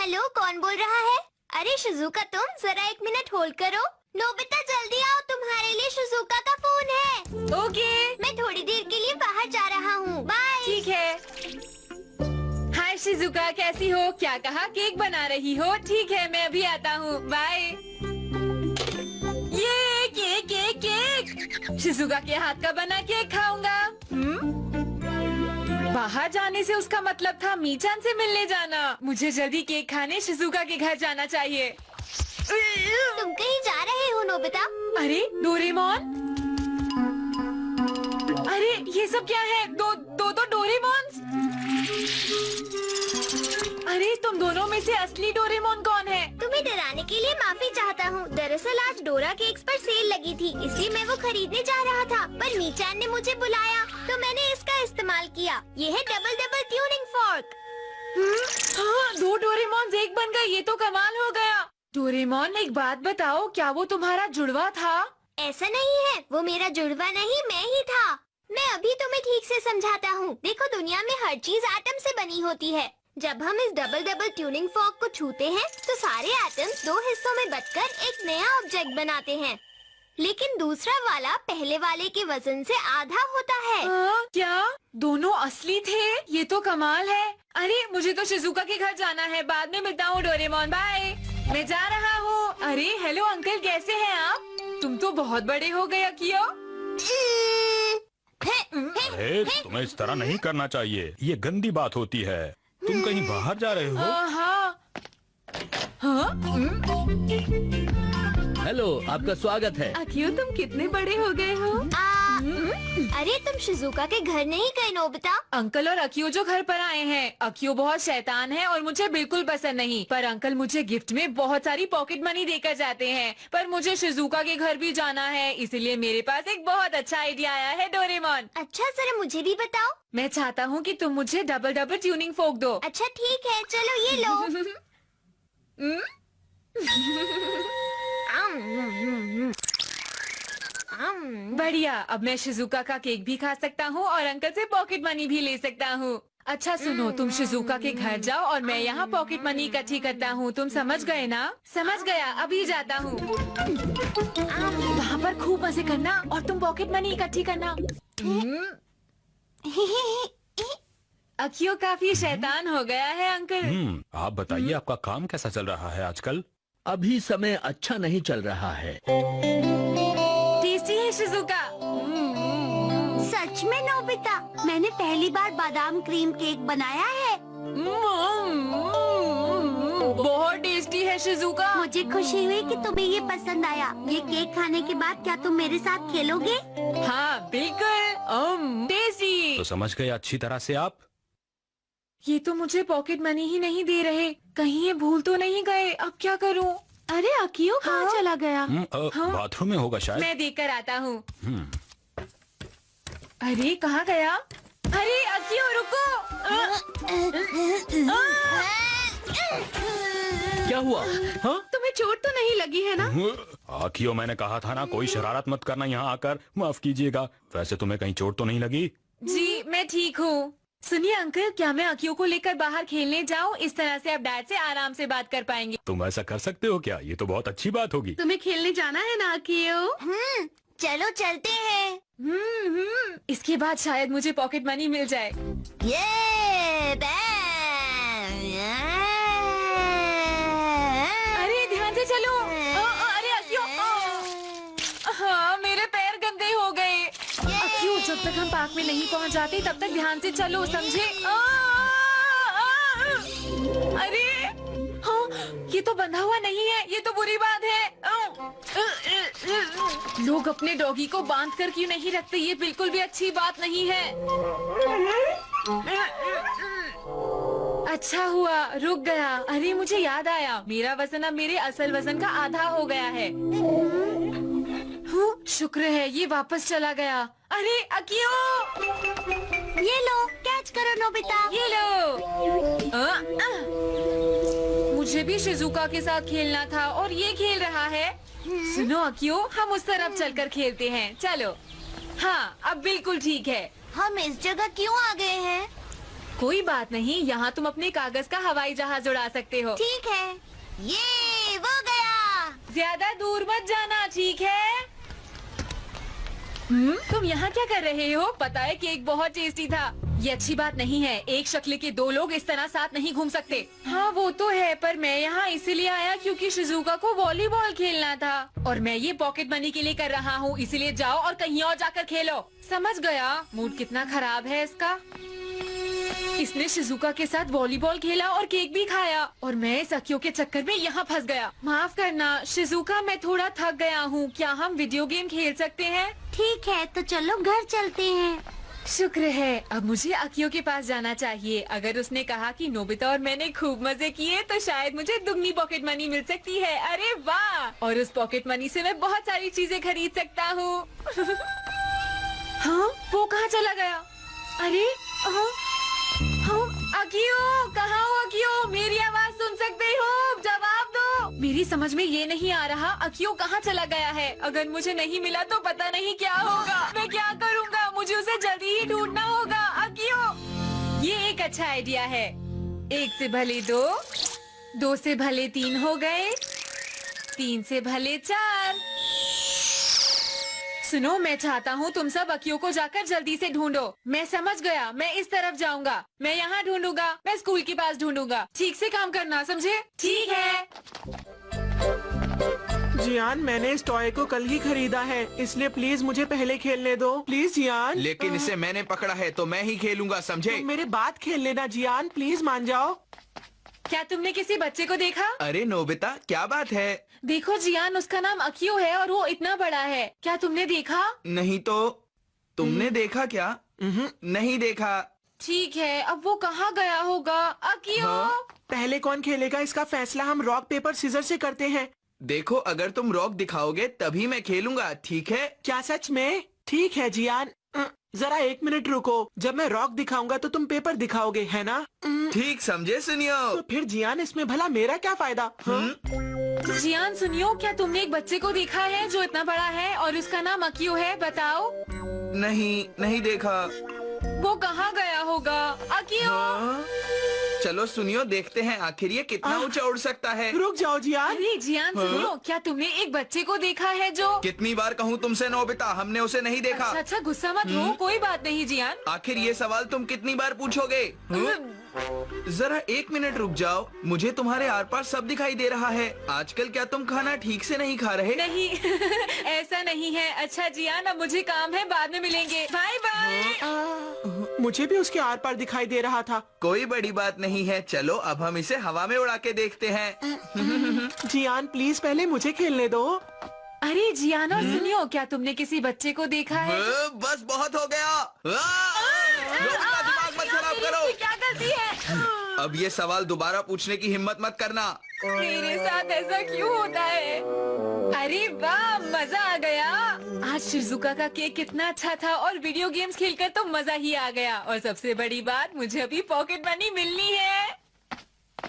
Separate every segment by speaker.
Speaker 1: Hello, कौन बोल रहा है? अरे शिजुका, तुम जरा 1 मिनट होल्ड करो। नोबिता जल्दी आओ, तुम्हारे लिए शिजुका का फोन है।
Speaker 2: ओके,
Speaker 1: मैं थोड़ी देर के लिए बाहर जा रहा हूँ। बाय।
Speaker 2: ठीक है। हाय शिजुका, कैसी हो? क्या कहा? केक बना रही हो? ठीक है, मैं अभी आता हूँ। बाय। ये केक केक केक शिजुका के हाथ का बना केक खाऊंगा। बाहर जाने से उसका मतलब था मीचान से मिलने जाना। मुझे जल्दी केक खाने शिजुका के घर जाना चाहिए।
Speaker 1: तुम कहीं जा रहे हो नोबिता?
Speaker 2: अरे डोरेमोन, अरे ये सब क्या है? दो डोरेमोन्स। अरे तुम दोनों में से असली डोरेमोन कौन है?
Speaker 1: तुम्हें डराने के लिए माफी चाहता हूँ। दरअसल आज डोरा केक्स पर सेल लगी थी, इसलिए मैं वो खरीदने जा रहा था, पर मीचान ने मुझे बुलाया तो मैंने इसका इस्तेमाल किया। ये है डबल डबल ट्यूनिंग फोर्क।
Speaker 2: हाँ, 2 डोरेमोन एक बन गए। ये तो कमाल हो गया। डोरेमोन, एक बात बताओ, क्या वो तुम्हारा जुड़वा था?
Speaker 1: ऐसा नहीं है, वो मेरा जुड़वा नहीं, मैं ही था। मैं अभी तुम्हें ठीक से समझाता हूँ। देखो, दुनिया में हर चीज एटम से बनी होती है। जब हम इस डबल डबल ट्यूनिंग फोर्क को छूते हैं तो सारे एटम्स 2 हिस्सों में बंटकर एक नया ऑब्जेक्ट बनाते हैं, लेकिन दूसरा वाला पहले वाले के वजन से आधा होता है।
Speaker 2: क्या दोनों असली थे? ये तो कमाल है। अरे मुझे तो शिजुका के घर जाना है। बाद में मिलता हूँ डोरेमोन, बाय। मैं जा रहा हूँ। अरे हेलो अंकल, कैसे हैं आप? तुम तो बहुत बड़े हो गए अकियो।
Speaker 3: अरे तुम्हें इस तरह नहीं करना चाहिए, ये गंदी बात होती है। तुम कहीं बाहर जा रहे हो?
Speaker 2: हाँ।
Speaker 4: हेलो, आपका स्वागत है।
Speaker 2: अकियो, तुम कितने बड़े हो गए हो?
Speaker 1: अरे तुम शिजुका के घर नहीं गए नोबिता?
Speaker 2: अंकल और अकियो जो घर पर आए हैं। अकियो बहुत शैतान है और मुझे बिल्कुल पसंद नहीं, पर अंकल मुझे गिफ्ट में बहुत सारी पॉकेट मनी देकर जाते हैं। पर मुझे शिजुका के घर भी जाना है, इसलिए मेरे पास एक बहुत अच्छा आइडिया आया है डोरेमोन।
Speaker 1: अच्छा, जरा मुझे भी बताओ।
Speaker 2: मैं चाहता हूँ कि तुम मुझे डबल डबल ट्यूनिंग फोर्क दो।
Speaker 1: अच्छा ठीक है, चलो ये लो।
Speaker 2: बढ़िया, अब मैं शिजुका का केक भी खा सकता हूँ और अंकल से पॉकेट मनी भी ले सकता हूँ। अच्छा सुनो, तुम शिजुका के घर जाओ और मैं यहाँ पॉकेट मनी इकट्ठी करता हूँ। तुम समझ गए ना? समझ गया, अभी जाता हूँ। वहाँ पर खूब मजे करना और तुम पॉकेट मनी इकट्ठी करना। अकियो काफी शैतान हो गया है अंकल।
Speaker 3: आप बताइए, आपका काम कैसा चल रहा है आजकल?
Speaker 4: अभी समय अच्छा नहीं चल रहा है।
Speaker 2: टेस्टी है शिजुका।
Speaker 1: सच में नोबिता, मैंने पहली बार बादाम क्रीम केक बनाया है।
Speaker 2: बहुत टेस्टी है शिजुका।
Speaker 1: मुझे खुशी हुई कि तुम्हें ये पसंद आया। ये केक खाने के बाद क्या तुम मेरे साथ खेलोगे?
Speaker 2: हाँ बिल्कुल, टेस्टी।
Speaker 3: तो समझ गए अच्छी तरह से आप?
Speaker 2: ये तो मुझे पॉकेट मनी ही नहीं दे रहे। कहीं ये भूल तो नहीं गए? अब क्या करूं? अरे अकियो कहाँ चला गया?
Speaker 3: बाथरूम में होगा शायद।
Speaker 2: मैं देख कर आता हूँ। अरे कहाँ गया? अरे अकियो रुको।
Speaker 4: क्या हुआ? हाँ?
Speaker 2: तुम्हें चोट तो नहीं लगी है ना?
Speaker 3: आखियो, मैंने कहा था ना, कोई शरारत मत करना यहाँ आकर। माफ कीजिएगा। वैसे तुम्हें कहीं चोट तो नहीं लगी?
Speaker 2: जी मैं ठीक हूँ। सुनिए अंकल, क्या मैं अकियो को लेकर बाहर खेलने जाऊँ? इस तरह से आप डैड से आराम से बात कर पाएंगे।
Speaker 3: तुम ऐसा कर सकते हो क्या? ये तो बहुत अच्छी बात होगी।
Speaker 2: तुम्हें खेलने जाना है ना अकियो?
Speaker 1: चलो चलते हैं।
Speaker 2: इसके बाद शायद मुझे पॉकेट मनी मिल जाए। अरे ध्यान से चलो। अरे अकियो, हाँ मेरे पैर गंदे हो गए। अकियो, जब तक हम पार्क में नहीं पहुंच जाते तब तक ध्यान से चलो, समझे? अरे हाँ, ये तो बंधा हुआ नहीं है। ये तो बुरी बात है। लोग अपने डॉगी को बांध कर क्यों नहीं रखते? ये बिल्कुल भी अच्छी बात नहीं है। अच्छा हुआ रुक गया। अरे मुझे याद आया, मेरा वजन अब मेरे असल वजन का आधा हो गया है। शुक्र है ये वापस चला गया। अरे अकियो,
Speaker 1: ये लो, कैच करो नोबिता।
Speaker 2: ये लो। मुझे भी शिजुका के साथ खेलना था और ये खेल रहा है। सुनो अकियो, हम उस तरफ चलकर खेलते हैं, चलो। हाँ अब बिल्कुल ठीक है।
Speaker 1: हम इस जगह क्यों आ गए हैं?
Speaker 2: कोई बात नहीं, यहाँ तुम अपने कागज का हवाई जहाज उड़ा सकते हो।
Speaker 1: ठीक है, ये वो गया।
Speaker 2: ज्यादा दूर मत जाना, ठीक है? तुम यहाँ क्या कर रहे हो? पता है केक बहुत टेस्टी था। ये अच्छी बात नहीं है, एक शक्ल के दो लोग इस तरह साथ नहीं घूम सकते। हाँ वो तो है, पर मैं यहाँ इसीलिए आया क्योंकि शिजुका को वॉलीबॉल खेलना था और मैं ये पॉकेट मनी के लिए कर रहा हूँ, इसीलिए जाओ और कहीं और जाकर खेलो। समझ गया? मूड कितना खराब है इसका। इसने शिजुका के साथ वॉलीबॉल खेला और केक भी खाया और मैं इस अकियो के चक्कर में यहाँ फंस गया। माफ करना शिजुका, मैं थोड़ा थक गया हूँ। क्या हम वीडियो गेम खेल सकते हैं?
Speaker 1: ठीक है, तो चलो घर चलते हैं।
Speaker 2: शुक्र है, अब मुझे अकियो के पास जाना चाहिए। अगर उसने कहा कि नोबिता और मैंने खूब मजे किए तो शायद मुझे दुगनी पॉकेट मनी मिल सकती है। अरे वाह! और उस पॉकेट मनी से मैं बहुत सारी चीजें खरीद सकता हूँ। हाँ, वो कहाँ चला गया? अरे हाँ, अकियो, कहाँ हो अकियो? मेरी आवाज सुन सकते हो? जवाब दो। मेरी समझ में ये नहीं आ रहा अकियो कहाँ चला गया है। अगर मुझे नहीं मिला तो पता नहीं क्या होगा। मैं क्या करूँगा? मुझे उसे जल्दी ही ढूंढना होगा। अकियो, ये एक अच्छा आइडिया है। 1 से भले 2, 2 से भले 3 हो गए, 3 से भले 4। सुनो, मैं चाहता हूँ तुम सब अकियो को जाकर जल्दी से ढूंढो। मैं समझ गया, मैं इस तरफ जाऊंगा। मैं यहाँ ढूंढूंगा, मैं स्कूल के पास ढूंढूंगा। ठीक से काम करना, समझे? ठीक है।
Speaker 5: जियान, मैंने इस टॉय को कल ही खरीदा है, इसलिए प्लीज मुझे पहले खेलने दो। प्लीज जियान।
Speaker 6: लेकिन इसे मैंने पकड़ा है तो मैं ही खेलूंगा, समझे?
Speaker 5: तुम मेरे बात खेल लेना जियान, प्लीज मान जाओ।
Speaker 2: क्या तुमने किसी बच्चे को देखा?
Speaker 6: अरे नोबिता, क्या बात है?
Speaker 2: देखो जियान, उसका नाम अकियो है और वो इतना बड़ा है। क्या तुमने देखा?
Speaker 6: नहीं तो। तुमने देखा क्या? नहीं देखा।
Speaker 2: ठीक है, अब वो कहाँ गया होगा? अकियो।
Speaker 6: हाँ?
Speaker 5: पहले कौन खेलेगा इसका फैसला हम रॉक पेपर सीजर से करते हैं।
Speaker 6: देखो, अगर तुम रॉक दिखाओगे तभी मैं खेलूंगा, ठीक है?
Speaker 5: क्या सच में? ठीक है जियान, जरा 1 मिनट रुको। जब मैं रॉक दिखाऊंगा तो तुम पेपर दिखाओगे, है ना?
Speaker 6: ठीक समझे सुनियो।
Speaker 5: तो फिर जियान, इसमें भला मेरा क्या फायदा? हाँ?
Speaker 2: जियान सुनियो, क्या तुमने एक बच्चे को देखा है जो इतना बड़ा है और उसका नाम अकियो है? बताओ।
Speaker 6: नहीं देखा।
Speaker 2: वो कहाँ गया होगा? अकियो।
Speaker 6: हाँ? चलो सुनियो, देखते हैं आखिर ये कितना ऊंचा उड़ सकता है।
Speaker 5: रुक जाओ जियान।
Speaker 2: अरे जियान सुनियो, क्या तुमने एक बच्चे को देखा है जो?
Speaker 6: कितनी बार कहूँ तुमसे नोबिता, हमने उसे नहीं देखा।
Speaker 2: अच्छा गुस्सा मत हो, कोई बात नहीं जियान।
Speaker 6: आखिर ये सवाल तुम कितनी बार पूछोगे? जरा 1 मिनट रुक जाओ, मुझे तुम्हारे आर पार सब दिखाई दे रहा है। आजकल क्या तुम खाना ठीक से नहीं खा रहे?
Speaker 2: नहीं ऐसा नहीं है। अच्छा जियान, अब मुझे काम है, बाद में मिलेंगे। Bye bye.
Speaker 5: मुझे भी उसके आर पार दिखाई दे रहा था।
Speaker 6: कोई बड़ी बात नहीं है, चलो अब हम इसे हवा में उड़ा के देखते हैं।
Speaker 5: जियान प्लीज पहले मुझे खेलने दो।
Speaker 2: अरे जियान और सुनियो, क्या तुमने किसी बच्चे को देखा है?
Speaker 6: बस बहुत हो गया। नोबिता, दिमाग मत खराब करो।
Speaker 2: क्या गलती है?
Speaker 6: अब ये सवाल दोबारा पूछने की हिम्मत मत करना।
Speaker 2: मेरे साथ ऐसा क्यों होता है? अरे वाह, मजा आ गया। आज शिजुका का केक कितना अच्छा था और वीडियो गेम्स खेलकर तो मजा ही आ गया। और सबसे बड़ी बात, मुझे अभी पॉकेट मनी मिलनी है।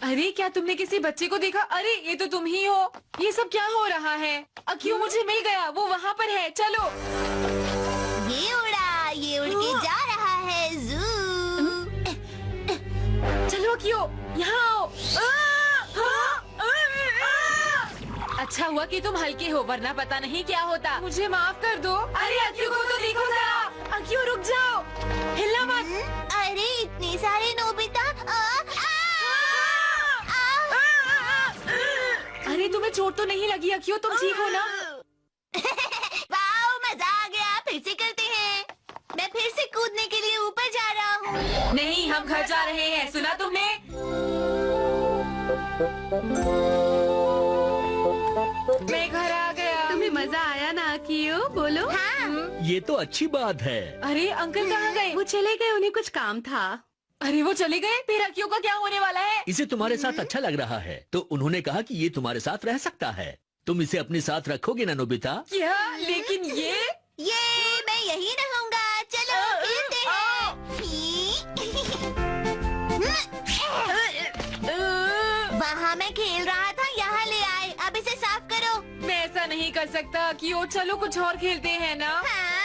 Speaker 2: अरे क्या तुमने किसी बच्चे को देखा? अरे ये तो तुम ही हो। ये सब क्या हो रहा है? अकियो मुझे मिल गया, वो वहाँ पर है। चलो।
Speaker 1: ये उड़ के जा रहा है।
Speaker 2: चलो अकियो, यहाँ आओ। अच्छा हुआ कि तुम हल्के हो, वरना पता नहीं क्या होता। मुझे माफ कर दो। अरे अकियो को तो देखो जरा। अकियो रुक जाओ, हिलना मत।
Speaker 1: अरे इतने सारे नोबिता।
Speaker 2: अरे तुम्हें चोट तो नहीं लगी अकियो? तुम ठीक हो ना?
Speaker 1: वाओ, मजा आ गया। फिर से करते हैं। मैं फिर से कूदने के लिए ऊपर जा रहा हूँ।
Speaker 2: नहीं, हम घर जा रहे हैं, सुना तुमने? मैं घर आ गया।
Speaker 7: तुम्हें मजा आया ना अकियो? बोलो।
Speaker 1: हाँ।
Speaker 4: ये तो अच्छी बात है।
Speaker 2: अरे अंकल कहाँ गए?
Speaker 7: वो चले गए, उन्हें कुछ काम था।
Speaker 2: अरे वो चले गए? फिर अकियो का क्या होने वाला है?
Speaker 4: इसे तुम्हारे साथ अच्छा लग रहा है तो उन्होंने कहा कि ये तुम्हारे साथ रह सकता है। तुम इसे अपने साथ रखोगे ना नोबिता?
Speaker 2: क्या? लेकिन ये
Speaker 1: मैं यही रहूंगा। चलो खेलते हैं। वहाँ मैं खेल रहा था, यहाँ ले आए। अब इसे साफ करो।
Speaker 2: मैं ऐसा नहीं कर सकता अकियो, चलो कुछ और खेलते हैं ना।
Speaker 1: हाँ।